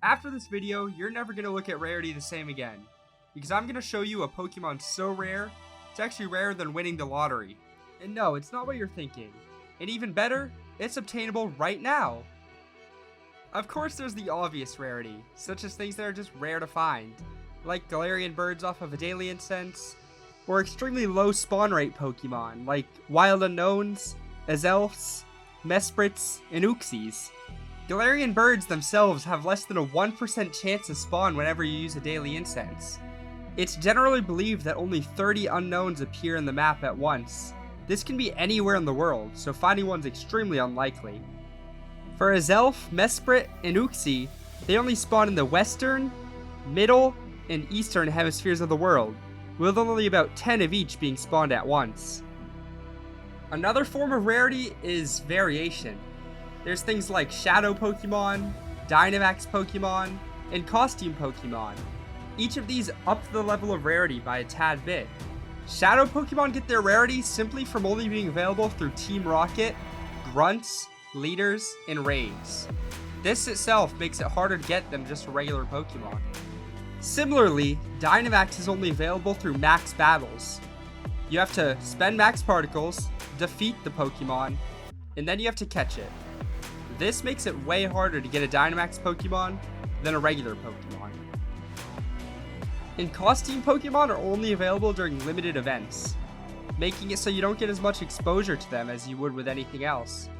After this video, you're never going to look at rarity the same again, because I'm going to show you a Pokemon so rare, it's actually rarer than winning the lottery. And no, it's not what you're thinking. And even better, it's obtainable right now. Of course there's the obvious rarity, such as things that are just rare to find, like Galarian birds off of a daily incense, or extremely low spawn rate Pokemon, like Wild Unknowns, Azelfs, Mesprits, and Uxies. Galarian birds themselves have less than a 1% chance to spawn whenever you use a daily incense. It's generally believed that only 30 unknowns appear in the map at once. This can be anywhere in the world, so finding one's extremely unlikely. For Azelf, Mesprit, and Uxie, they only spawn in the western, middle, and eastern hemispheres of the world, with only about 10 of each being spawned at once. Another form of rarity is variation. There's things like Shadow Pokemon, Dynamax Pokemon, and Costume Pokemon. Each of these up the level of rarity by a tad bit. Shadow Pokemon get their rarity simply from only being available through Team Rocket, Grunts, Leaders, and Raids. This itself makes it harder to get than just a regular Pokemon. Similarly, Dynamax is only available through max battles. You have to spend max particles, defeat the Pokemon, and then you have to catch it. This makes it way harder to get a Dynamax Pokemon than a regular Pokemon. And Costume Pokemon are only available during limited events, making it so you don't get as much exposure to them as you would with anything else.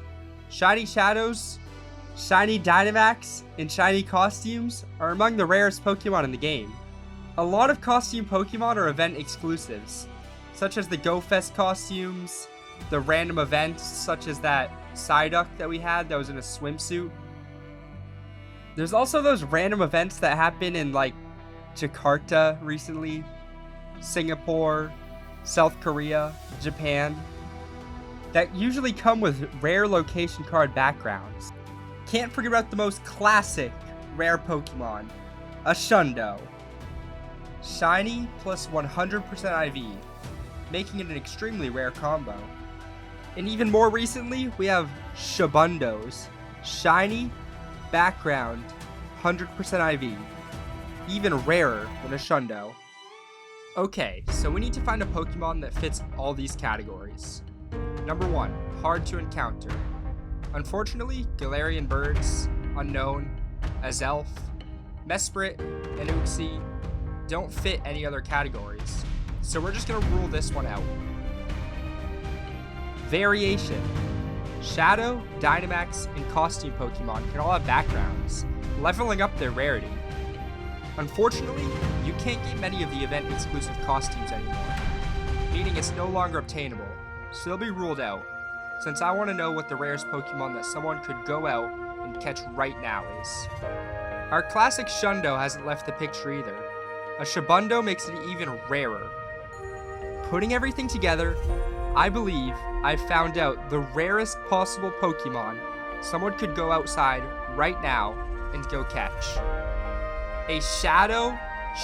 Shiny Shadows, Shiny Dynamax, and Shiny Costumes are among the rarest Pokemon in the game. A lot of Costume Pokemon are event exclusives, such as the Go Fest costumes, the random events such as that Psyduck that we had that was in a swimsuit. There's also those random events that happen in like Jakarta recently, Singapore, South Korea, Japan, that usually come with rare location card backgrounds. Can't forget about the most classic rare Pokemon, a Shundo. Shiny plus 100% IV, making it an extremely rare combo. And even more recently, we have Shabundos. Shiny, background, 100% IV. Even rarer than a Shundo. Okay, so we need to find a Pokemon that fits all these categories. Number 1, hard to encounter. Unfortunately, Galarian birds, Unknown, Azelf, Mesprit, and Uxie don't fit any other categories, so we're just going to rule this one out. Variation. Shadow, Dynamax, and Costume Pokemon can all have backgrounds, leveling up their rarity. Unfortunately, you can't get many of the event-exclusive costumes anymore, meaning it's no longer obtainable, so they'll be ruled out, since I want to know what the rarest Pokemon that someone could go out and catch right now is. Our classic Shundo hasn't left the picture either. A Shabundo makes it even rarer. Putting everything together, I believe I've found out the rarest possible Pokemon someone could go outside right now and go catch. A Shadow,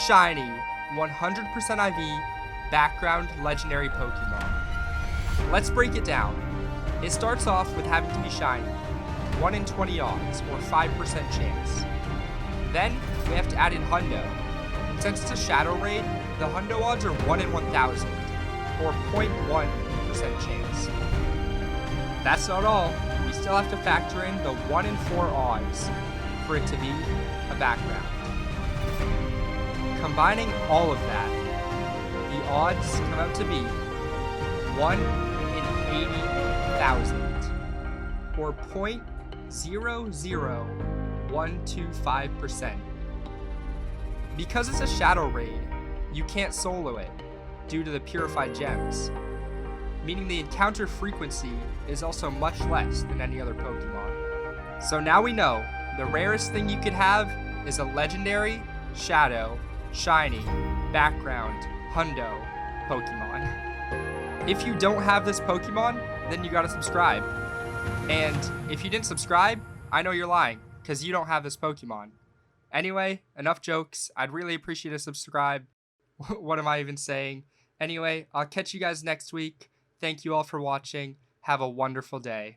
Shiny, 100% IV, background legendary Pokemon. Let's break it down. It starts off with having to be shiny, 1 in 20 odds, or 5% chance. Then, we have to add in Hundo. And since it's a Shadow Raid, the Hundo odds are 1 in 1,000, or 0.1% chance. That's not all, we still have to factor in the 1 in 4 odds for it to be a background. Combining all of that, the odds come out to be 1 in 80,000, or 0.00125%. Because it's a Shadow Raid, you can't solo it due to the purified gems, meaning the encounter frequency is also much less than any other Pokemon. So now we know the rarest thing you could have is a legendary, Shadow, Shiny, background, Hundo Pokemon. If you don't have this Pokemon, then you gotta subscribe. And if you didn't subscribe, I know you're lying, because you don't have this Pokemon. Anyway, enough jokes. I'd really appreciate a subscribe. What am I even saying? Anyway, I'll catch you guys next week. Thank you all for watching. Have a wonderful day.